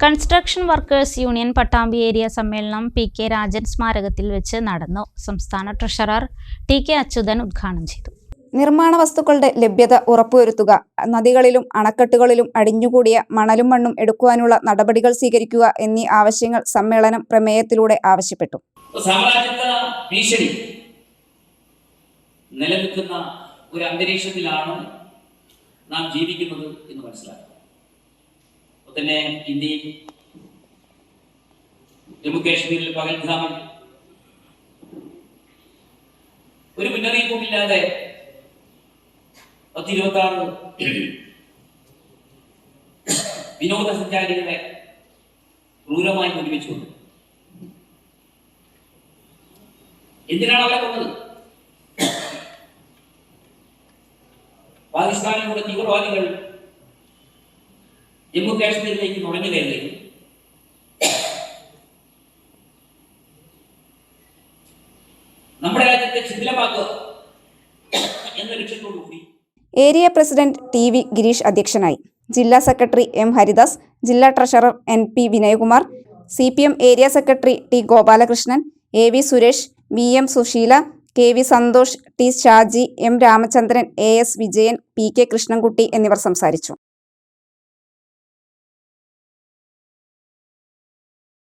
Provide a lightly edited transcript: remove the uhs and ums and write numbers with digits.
Construction workers union Pattambi area സമ്മേളനം P K. Rajan സ്മാരകത്തിൽ വെച്ച് നടന്നു. സംസ്ഥാന ട്രഷറർ ടി.കെ. അച്യുതൻ ഉദ്ഘാടനം ചെയ്തു. നിർമ്മാണ വസ്തുക്കളുടെ ലഭ്യത ഉറപ്പുവരുത്തുക, നദികളിലും അണക്കെട്ടുകളിലും അടിഞ്ഞുകൂടിയ മണലും മണ്ണും എടുക്കുവാനുള്ള നടപടികൾ സ്വീകരിക്കുക എന്നീ ആവശ്യങ്ങൾ സമ്മേളനം പ്രമേയത്തിലൂടെ ആവശ്യപ്പെട്ടു. നിലനിൽക്കുന്ന ഒരു അന്തരീക്ഷത്തിലാണ് നാം ജീവിക്കുന്നത് എന്ന് മനസ്സിലാക്കുക. തന്നെ ഇന്ത്യയിൽ ജമ്മു കാശ്മീരിൽ പഹൽഗാമിൽ ഒരു മുന്നറിയിപ്പുമില്ലാതെ 26 വിനോദസഞ്ചാരികളെ ക്രൂരമായി വെടിവെച്ചുകൊണ്ട് എന്തിനാണ് അവരെ കൊന്നത്? പാകിസ്ഥാനിലൂടെ തീവ്രവാദികൾ ജമ്മു കാശ്മീരിലേക്ക് നുഴഞ്ഞു കയറുകയും നമ്മുടെ രാജ്യത്തെ ശിഥിലമാക്കുക എന്ന ലക്ഷ്യത്തോടുകൂടി ഏരിയ പ്രസിഡന്റ് ടി.വി. ഗിരീഷ് അധ്യക്ഷനായി. ജില്ലാ സെക്രട്ടറി എം. ഹരിദാസ്, ജില്ലാ treasurer N P. Vinayakumar, CPM area secretary T. Gopalakrishnan, A.V. Suresh, V.M. Susheela, K.V. Santhosh, T. Shaji, M. Ramachandran, A.S. Vijayan, P.K. Krishnankutty എന്നിവർ സംസാരിച്ചു.